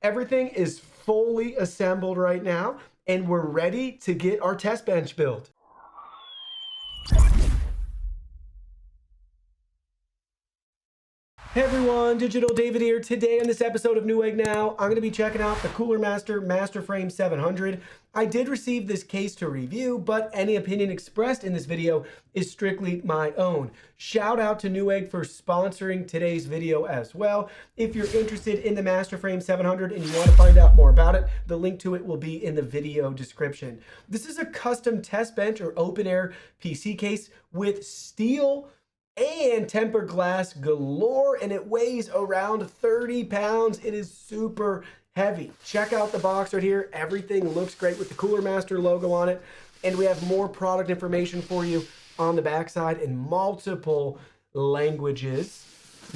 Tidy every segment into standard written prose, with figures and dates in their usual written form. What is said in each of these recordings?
everything is fully assembled right now, and we're ready to get our test bench built. Hey everyone, Digital David here. Today on this episode of Newegg Now, I'm going to be checking out the Cooler Master MasterFrame 700. I did receive this case to review, but any opinion expressed in this video is strictly my own. Shout out to Newegg for sponsoring today's video as well. If you're interested in the MasterFrame 700 and you want to find out more about it, the link to it will be in the video description. This is a custom test bench or open air PC case with steel and tempered glass galore, and it weighs around 30 pounds. It is super heavy. Check out the box right here. Everything looks great with the Cooler Master logo on it, and we have more product information for you on the backside in multiple languages.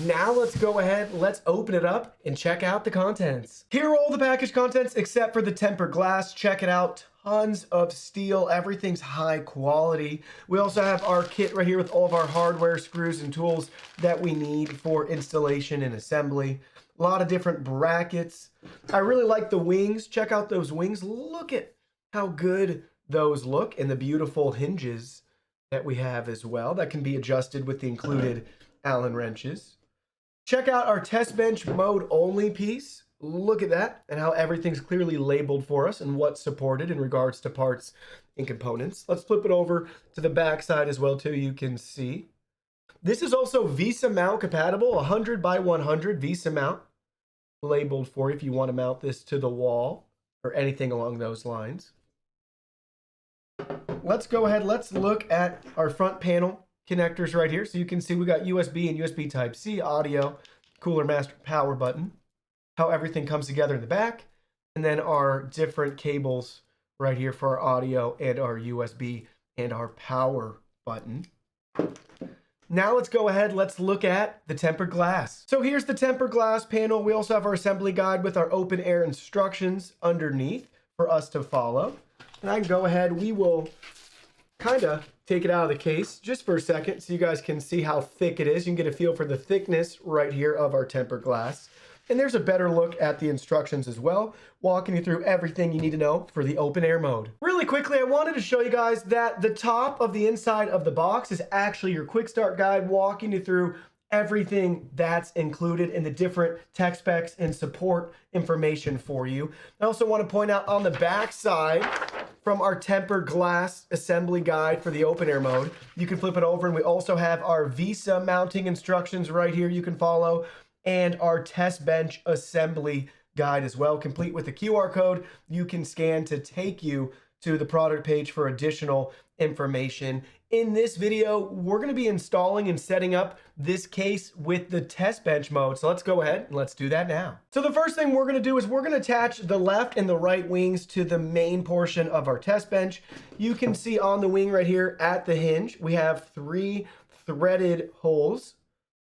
Now let's go ahead, let's open it up and check out the contents. Here are all the package contents except for the tempered glass. Check it out. Tons of steel, everything's high quality. We also have our kit right here with all of our hardware, screws, and tools that we need for installation and assembly. A lot of different brackets. I really like the wings. Check out those wings. Look at how good those look, and the beautiful hinges that we have as well that can be adjusted with the included Allen wrenches. Check out our test bench mode only piece. Look at that, and how everything's clearly labeled for us and what's supported in regards to parts and components. Let's flip it over to the back side as well too. You can see this is also VESA mount compatible, 100 by 100 VESA mount labeled for you if you want to mount this to the wall or anything along those lines. Let's go ahead, let's look at our front panel connectors right here. So you can see we got USB and USB Type-C audio, Cooler Master power button, how everything comes together in the back, and then our different cables right here for our audio and our USB and our power button. Now let's go ahead, let's look at the tempered glass. So here's the tempered glass panel. We also have our assembly guide with our open air instructions underneath for us to follow. And I can go ahead, we will kind of take it out of the case just for a second so you guys can see how thick it is. You can get a feel for the thickness right here of our tempered glass. And there's a better look at the instructions as well, walking you through everything you need to know for the open air mode. Really quickly, I wanted to show you guys that the top of the inside of the box is actually your quick start guide, walking you through everything that's included in the different tech specs and support information for you. I also want to point out on the back side from our tempered glass assembly guide for the open air mode, you can flip it over, and we also have our VESA mounting instructions right here you can follow, and our test bench assembly guide as well, complete with a QR code you can scan to take you to the product page for additional information. In this video, we're going to be installing and setting up this case with the test bench mode. So let's go ahead and let's do that now. So the first thing we're going to do is we're going to attach the left and the right wings to the main portion of our test bench. You can see on the wing right here at the hinge, we have 3 threaded holes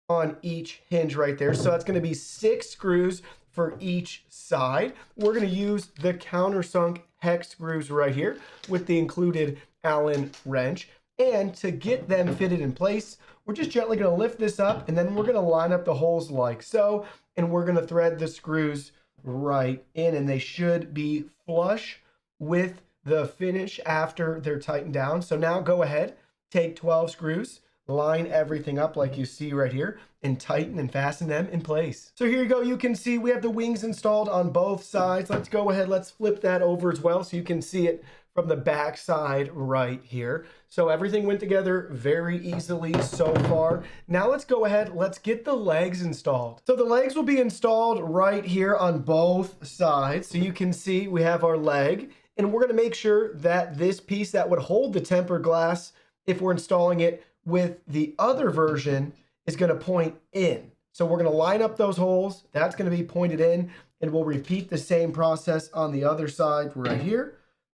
on each hinge right there. So that's going to be 6 screws for each side. We're going to use the countersunk hex screws right here with the included Allen wrench. And to get them fitted in place, we're just gently going to lift this up, and then we're going to line up the holes like so, and we're going to thread the screws right in, and they should be flush with the finish after they're tightened down. So now go ahead, take 12 screws, line everything up like you see right here, and tighten and fasten them in place. So here you go. You can see we have the wings installed on both sides. Let's go ahead. Let's flip that over as well so you can see it from the back side right here. So everything went together very easily so far. Now let's go ahead. Let's get the legs installed. So the legs will be installed right here on both sides. So you can see we have our leg, and we're going to make sure that this piece that would hold the tempered glass, if we're installing it with the other version, is going to point in. So we're going to line up those holes. That's going to be pointed in, and we'll repeat the same process on the other side right here.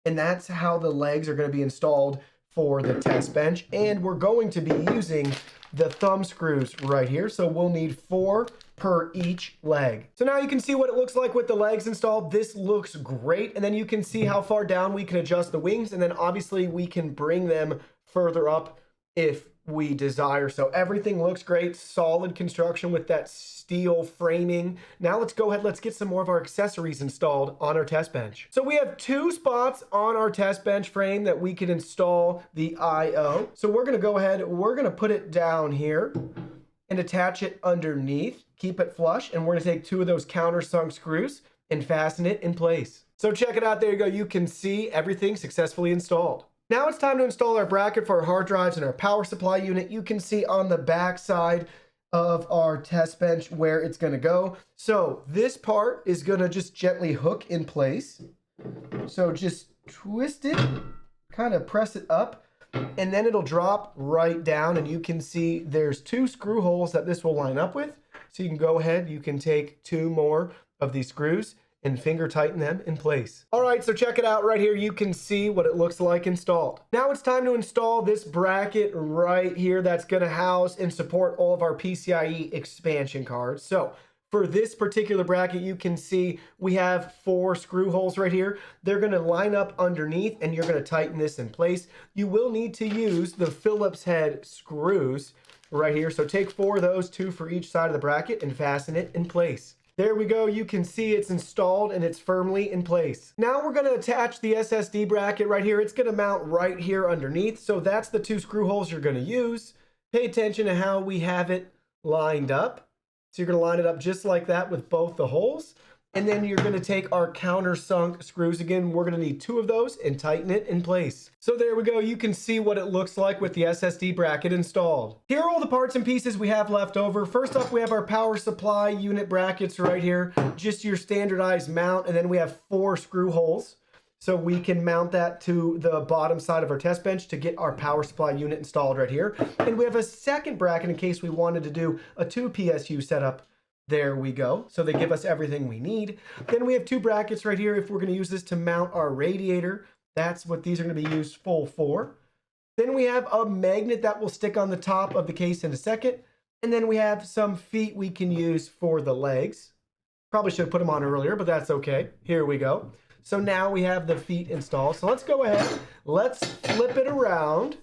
And that's how the legs are going to be installed for the test bench. And we're going to be using the thumb screws right here. So we'll need 4 per each leg. So now you can see what it looks like with the legs installed. This looks great. And then you can see how far down we can adjust the wings. And then obviously we can bring them further up if we desire. So everything looks great, solid construction with that steel framing. Now let's go ahead, let's get some more of our accessories installed on our test bench. So we have 2 spots on our test bench frame that we can install the IO. So we're gonna go ahead, we're gonna put it down here and attach it underneath, keep it flush, and we're gonna take 2 of those countersunk screws and fasten it in place. So check it out, there you go. You can see everything successfully installed. Now it's time to install our bracket for our hard drives and our power supply unit. You can see on the back side of our test bench where it's gonna go. So this part is gonna just gently hook in place. So just twist it, kind of press it up, and then it'll drop right down, and you can see there's 2 screw holes that this will line up with. So you can go ahead, you can take 2 more of these screws and finger tighten them in place. All right, so check it out right here. You can see what it looks like installed. Now it's time to install this bracket right here that's gonna house and support all of our PCIe expansion cards. So for this particular bracket, you can see we have 4 screw holes right here. They're gonna line up underneath and you're gonna tighten this in place. You will need to use the Phillips head screws right here. So take 4 of those, 2 for each side of the bracket, and fasten it in place. There we go. You can see it's installed and it's firmly in place. Now we're going to attach the SSD bracket right here. It's going to mount right here underneath. So that's the 2 screw holes you're going to use. Pay attention to how we have it lined up. So you're going to line it up just like that with both the holes. And then you're going to take our countersunk screws again. We're going to need 2 of those and tighten it in place. So there we go. You can see what it looks like with the SSD bracket installed. Here are all the parts and pieces we have left over. First up, we have our power supply unit brackets right here. Just your standardized mount. And then we have 4 screw holes. So we can mount that to the bottom side of our test bench to get our power supply unit installed right here. And we have a second bracket in case we wanted to do a 2 PSU setup. There we go. So they give us everything we need. Then we have 2 brackets right here if we're going to use this to mount our radiator. That's what these are going to be used full for. Then we have a magnet that will stick on the top of the case in a second. And then we have some feet we can use for the legs. Probably should have put them on earlier, but that's okay. Here we go. So now we have the feet installed. So let's go ahead. Let's flip it around.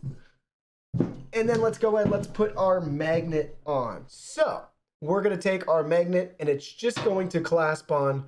And then let's go ahead. Let's put our magnet on. So we're going to take our magnet and it's just going to clasp on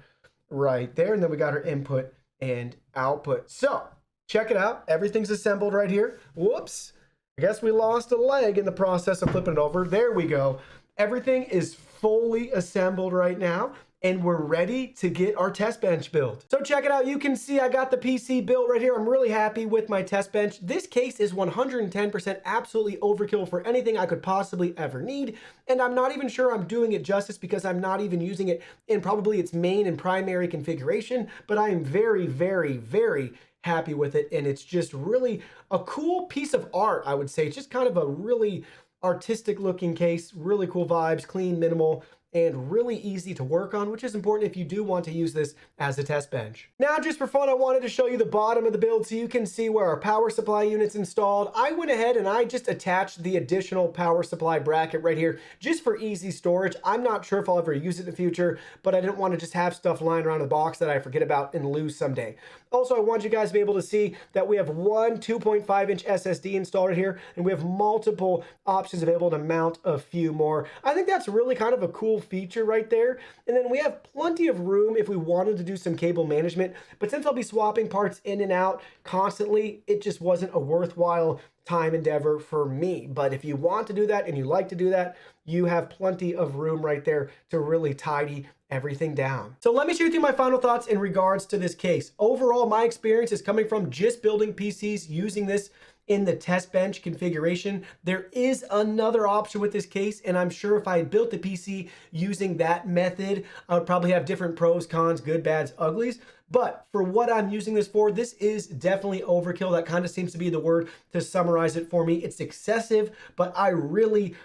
right there. And then we got our input and output. So check it out. Everything's assembled right here. Whoops. I guess we lost a leg in the process of flipping it over. There we go. Everything is fully assembled right now. And we're ready to get our test bench built. So check it out. You can see I got the PC built right here. I'm really happy with my test bench. This case is 110% absolutely overkill for anything I could possibly ever need. And I'm not even sure I'm doing it justice because I'm not even using it in probably its main and primary configuration. But I am very, very, very happy with it. And it's just really a cool piece of art, I would say. It's just kind of a really artistic looking case, really cool vibes, clean, minimal, and really easy to work on, which is important if you do want to use this as a test bench. Now, just for fun, I wanted to show you the bottom of the build so you can see where our power supply unit's installed. I went ahead and I just attached the additional power supply bracket right here just for easy storage. I'm not sure if I'll ever use it in the future, but I didn't want to just have stuff lying around the box that I forget about and lose someday. Also, I want you guys to be able to see that we have one 2.5-inch SSD installed here, and we have multiple options available to mount a few more. I think that's really kind of a cool feature right there. And then we have plenty of room if we wanted to do some cable management, but since I'll be swapping parts in and out constantly, it just wasn't a worthwhile time endeavor for me. But if you want to do that and you like to do that, you have plenty of room right there to really tidy everything down. So let me share with you my final thoughts in regards to this case. Overall, my experience is coming from just building PCs using this in the test bench configuration. There is another option with this case, and I'm sure if I had built the PC using that method, I would probably have different pros, cons, good, bads, uglies. But for what I'm using this for, this is definitely overkill. That kind of seems to be the word to summarize it for me. It's excessive, but I really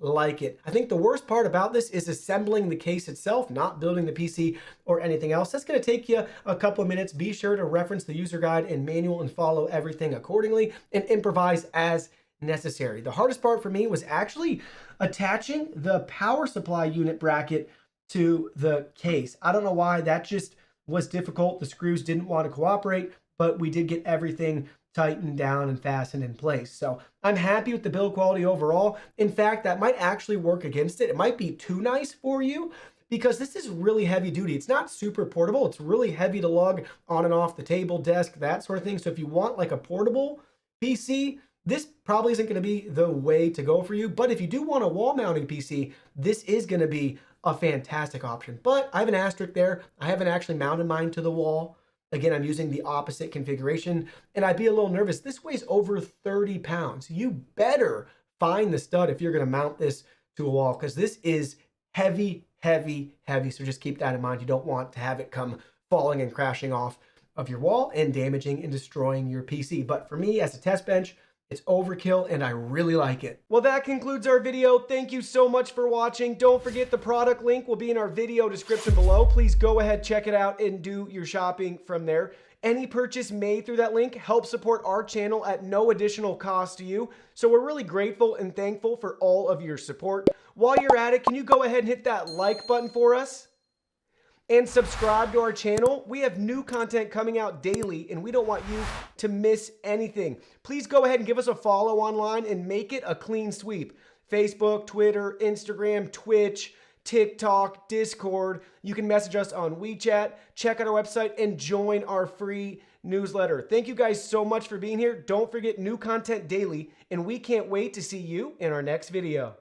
like it. I think the worst part about this is assembling the case itself, not building the PC or anything else. That's going to take you a couple of minutes. Be sure to reference the user guide and manual and follow everything accordingly and improvise as necessary. The hardest part for me was actually attaching the power supply unit bracket to the case. I don't know why, that just was difficult. The screws didn't want to cooperate, but we did get everything tightened down and fastened in place. So I'm happy with the build quality overall. In fact, that might actually work against it. It might be too nice for you because this is really heavy duty. It's not super portable. It's really heavy to lug on and off the table, desk, that sort of thing. So if you want like a portable PC, this probably isn't going to be the way to go for you. But if you do want a wall mounting PC, this is going to be a fantastic option. But I have an asterisk there. I haven't actually mounted mine to the wall. Again, I'm using the opposite configuration, and I'd be a little nervous. This weighs over 30 pounds. You better find the stud if you're going to mount this to a wall, because this is heavy, heavy, heavy. So just keep that in mind. You don't want to have it come falling and crashing off of your wall and damaging and destroying your PC. But for me, as a test bench, it's overkill and I really like it. Well, that concludes our video. Thank you so much for watching. Don't forget the product link will be in our video description below. Please go ahead, check it out, and do your shopping from there. Any purchase made through that link helps support our channel at no additional cost to you. So we're really grateful and thankful for all of your support. While you're at it, can you go ahead and hit that like button for us? And subscribe to our channel. We have new content coming out daily, and we don't want you to miss anything. Please go ahead and give us a follow online and make it a clean sweep. Facebook, Twitter, Instagram, Twitch, TikTok, Discord. You can message us on WeChat. Check out our website and join our free newsletter. Thank you guys so much for being here. Don't forget, new content daily, and we can't wait to see you in our next video.